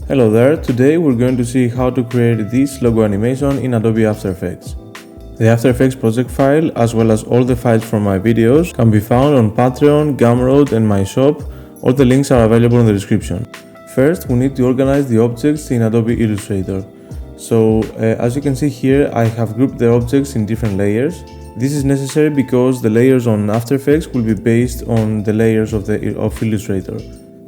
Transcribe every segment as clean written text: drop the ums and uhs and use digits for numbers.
Hello there, today we're going to see how to create this logo animation in Adobe After Effects. The After Effects project file, as well as all the files from my videos, can be found on Patreon, Gumroad and my shop. All the links are available in the description. First, we need to organize the objects in Adobe Illustrator. So, as you can see here, I have grouped the objects in different layers. This is necessary because the layers on After Effects will be based on the layers of Illustrator.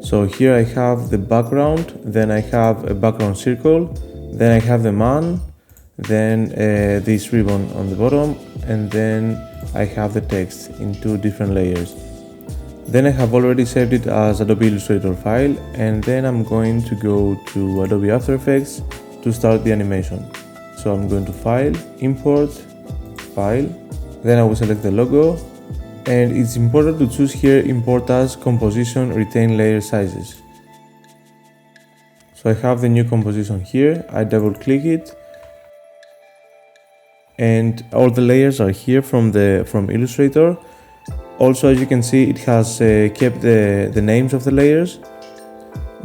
So here I have the background, then I have a background circle, then I have the man, then this ribbon on the bottom, and then I have the text in two different layers. Then I have already saved it as Adobe Illustrator file, and then I'm going to go to Adobe After Effects to start the animation. So I'm going to File, Import, File, then I will select the logo. And it's important to choose here Import as Composition Retain Layer Sizes. So I have the new composition here, I double click it, and all the layers are here from Illustrator. Also, as you can see, it has kept the names of the layers.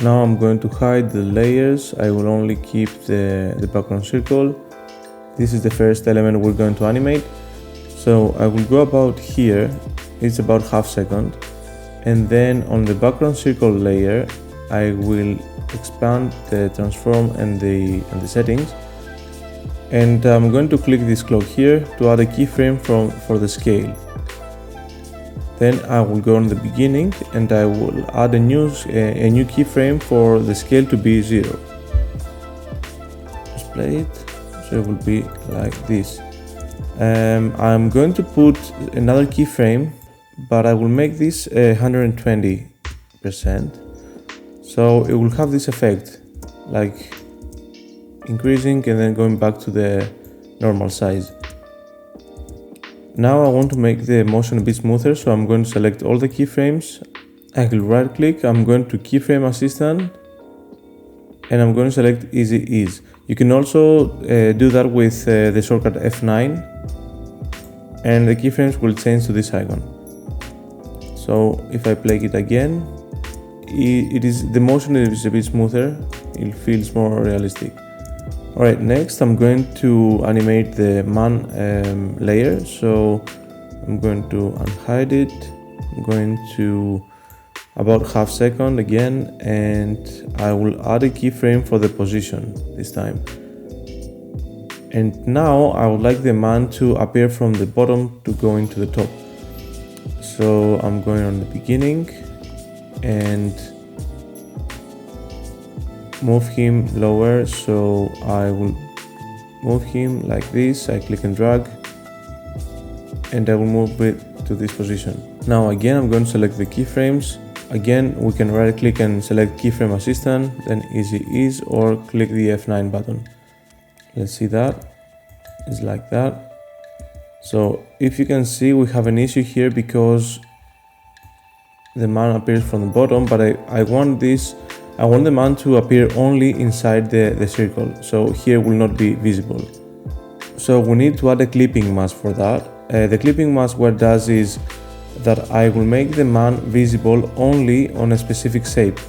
Now I'm going to hide the layers, I will only keep the background circle. This is the first element we're going to animate. So I will go about here, it's about half second, and then on the background circle layer I will expand the transform and the settings, and I'm going to click this clock here to add a keyframe for the scale. Then I will go on the beginning and I will add a new keyframe for the scale to be 0. Just play it, so it will be like this. I'm going to put another keyframe, but I will make this 120%, so it will have this effect, like increasing and then going back to the normal size. Now I want to make the motion a bit smoother, so I'm going to select all the keyframes. I will right click, I'm going to Keyframe Assistant, and I'm going to select Easy Ease. You can also do that with the shortcut F9, and the keyframes will change to this icon. So if I play it again, the motion is a bit smoother, it feels more realistic. Alright, next I'm going to animate the man layer, so I'm going to unhide it, I'm going to about half second again, and I will add a keyframe for the position this time. And now I would like the man to appear from the bottom to go into the top. So I'm going on the beginning and move him lower, so I will move him like this, I click and drag, and I will move it to this position. Now again I'm going to select the keyframes. Again we can right click and select Keyframe Assistant, then Easy Ease, or click the F9 button. Let's see that, it's like that. So if you can see, we have an issue here because the man appears from the bottom, but I want the man to appear only inside the circle, so here will not be visible. So we need to add a clipping mask for that. The clipping mask what it does is that I will make the man visible only on a specific shape.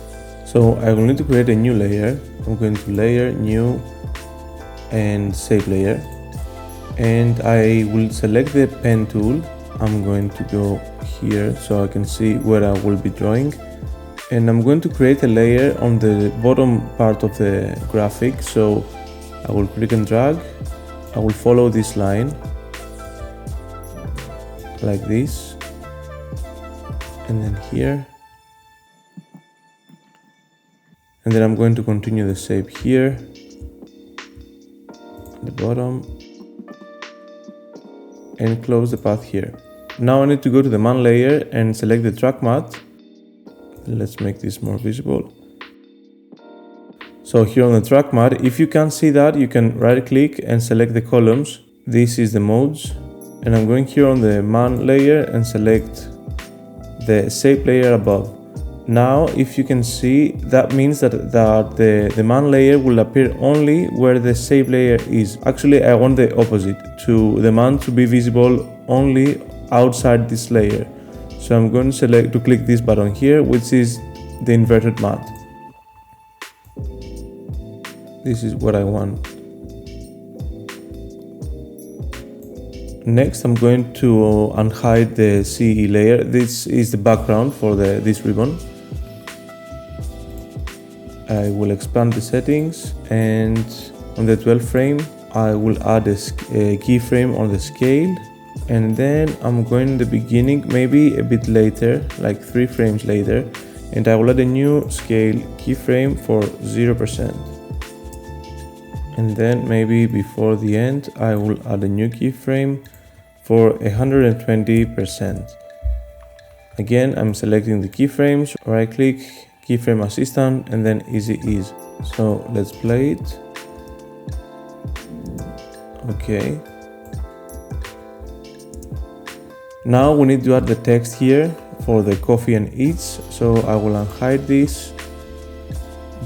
So I will need to create a new layer. I'm going to Layer, New, and Shape Layer, and I will select the pen tool. I'm going to go here so I can see where I will be drawing, and I'm going to create a layer on the bottom part of the graphic. So I will click and drag, I will follow this line like this, and then here, and then I'm going to continue the shape here at the bottom and close the path here. Now I need to go to the man layer and select the track matte. Let's make this more visible. So here on the track matte, if you can't see that, you can right click and select the columns. This is the modes, and I'm going here on the man layer and select the shape layer above. Now if you can see, that means that the man layer will appear only where the shape layer is. Actually I want the opposite, to the man to be visible only outside this layer. So I'm going to click this button here, which is the inverted matte. This is what I want. Next, I'm going to unhide the CE layer. This is the background for this ribbon. I will expand the settings, and on the 12th frame, I will add a keyframe on the scale, and then I'm going in the beginning, maybe a bit later, like 3 frames later, and I will add a new scale keyframe for 0%. And then maybe before the end, I will add a new keyframe for 120%. Again, I'm selecting the keyframes, right click, keyframe assistant, and then easy ease. So let's play it. Okay. Now we need to add the text here for the coffee and eats. So I will unhide this,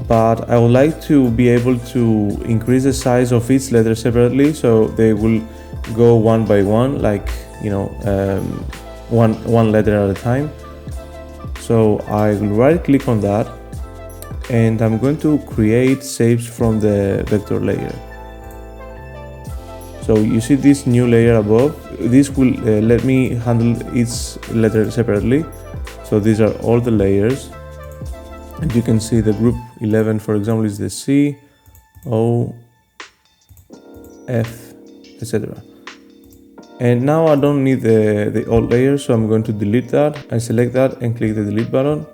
but I would like to be able to increase the size of each letter separately, so they will go one by one, like, you know, one letter at a time. So I will right click on that, and I'm going to create shapes from the vector layer. So you see this new layer above, this will let me handle each letter separately. So these are all the layers, and you can see the group 11, for example, is the C, O, F, etc. And now I don't need the old layer, so I'm going to delete that. I select that and click the delete button.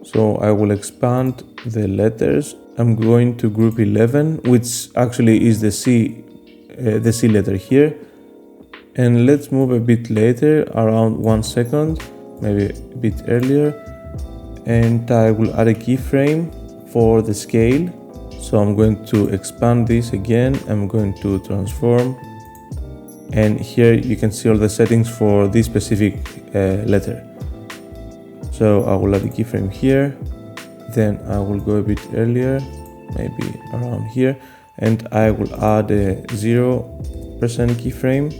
So I will expand the letters. I'm going to group 11, which actually is the C letter here. And let's move a bit later, around 1 second, maybe a bit earlier. And I will add a keyframe for the scale. So I'm going to expand this again. I'm going to transform. And here you can see all the settings for this specific letter. So I will add a keyframe here, then I will go a bit earlier, maybe around here, and I will add a 0% keyframe,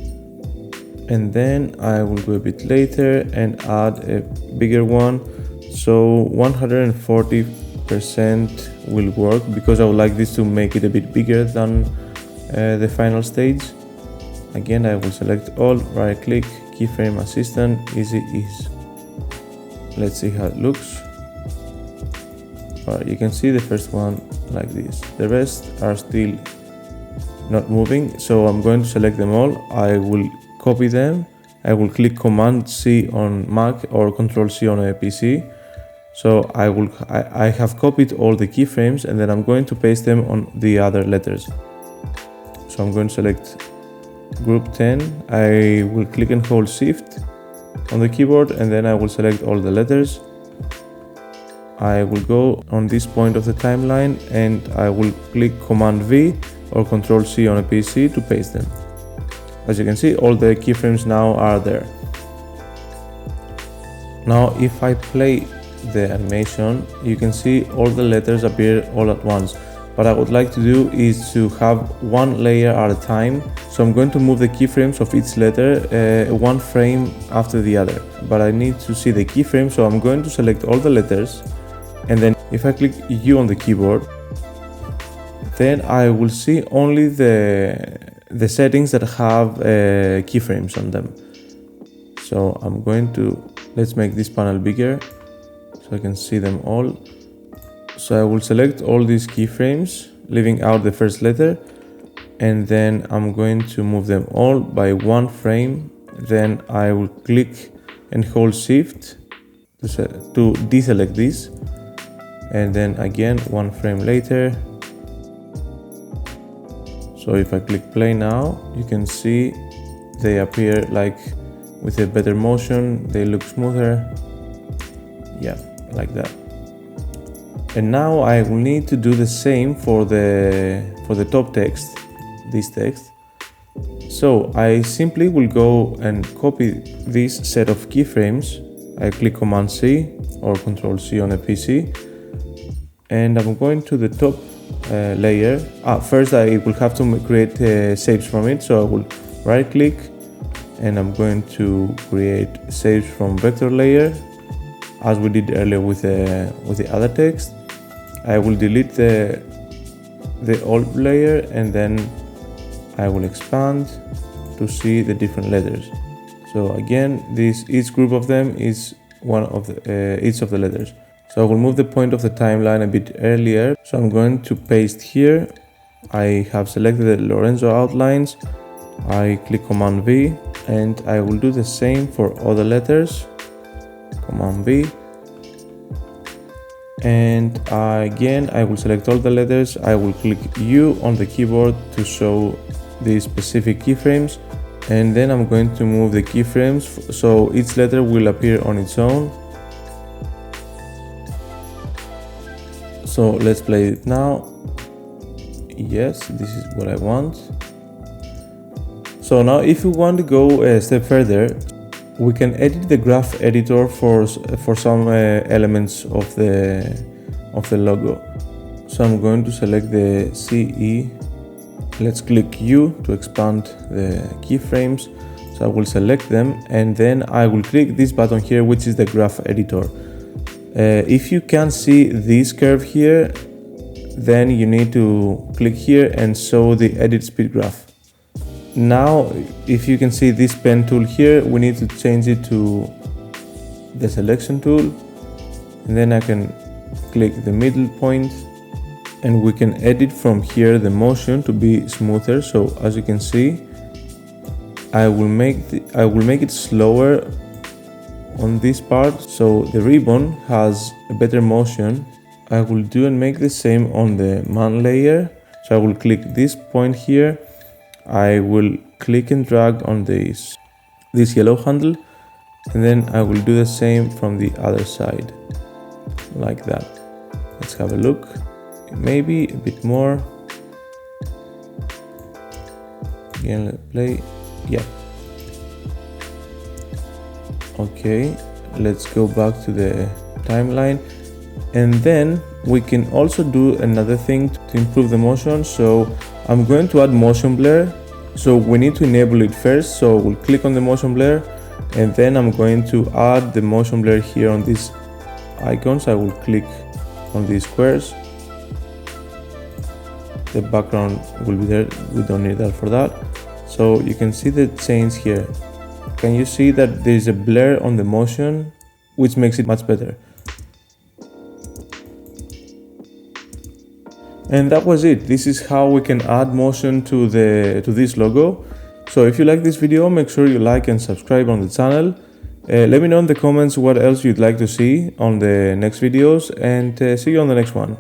and then I will go a bit later and add a bigger one. So 140% will work, because I would like this to make it a bit bigger than the final stage. Again, I will select all, right click, keyframe assistant, easy ease. Let's see how it looks. Alright, you can see the first one like this. The rest are still not moving, so I'm going to select them all. I will copy them. I will click Command C on Mac or Control C on a PC. So I have copied all the keyframes, and then I'm going to paste them on the other letters. So I'm going to select group 10, I will click and hold Shift on the keyboard, and then I will select all the letters. I will go on this point of the timeline, and I will click Command V or Control C on a PC to paste them. As you can see, all the keyframes now are there. Now if I play the animation, you can see all the letters appear all at once. What I would like to do is to have one layer at a time. So I'm going to move the keyframes of each letter one frame after the other. But I need to see the keyframe, so I'm going to select all the letters. And then if I click U on the keyboard, then I will see only the settings that have keyframes on them. So I'm going to, let's make this panel bigger so I can see them all. So I will select all these keyframes, leaving out the first letter, and then I'm going to move them all by one frame. Then I will click and hold Shift to deselect this, and then again one frame later. So if I click play now, you can see they appear like with a better motion, they look smoother, yeah, like that. And now I will need to do the same for the top text, this text. So I simply will go and copy this set of keyframes. I click Command C or Control C on a PC, and I'm going to the top layer. First I will have to create shapes from it, so I will right click and I'm going to create shapes from vector layer, as we did earlier with the other text. I will delete the the old layer and then I will expand to see the different letters. So again, each group of them is one of each of the letters. So I will move the point of the timeline a bit earlier. So I'm going to paste here. I have selected the Lorenzo outlines. I click Command V and I will do the same for all the letters. Command V. And again, I will select all the letters. I will click U on the keyboard to show the specific keyframes. And then I'm going to move the keyframes so each letter will appear on its own. So let's play it now. Yes, this is what I want. So now if we want to go a step further, we can edit the graph editor for some elements of the logo. So I'm going to select the CE. Let's click U to expand the keyframes. So I will select them and then I will click this button here, which is the graph editor. If you can't see this curve here, then you need to click here and show the edit speed graph. Now, if you can see this pen tool here, we need to change it to the selection tool. And then I can click the middle point and we can edit from here the motion to be smoother. So as you can see, I will make it slower on this part so the ribbon has a better motion. I will do and make the same on the man layer. So I will click this point here. I will click and drag on this yellow handle and then I will do the same from the other side like that. Let's have a look. Maybe a bit more. Again, let's play. Yeah. Okay, let's go back to the timeline. And then we can also do another thing to improve the motion. So I'm going to add motion blur. So we need to enable it first. So we'll click on the motion blur and then I'm going to add the motion blur here on these icons. I will click on these squares. The background will be there. We don't need that for that. So you can see the change here. Can you see that there is a blur on the motion, which makes it much better? And that was it. This is how we can add motion to this logo. So if you like this video, make sure you like and subscribe on the channel. Let me know in the comments what else you'd like to see on the next videos and see you on the next one.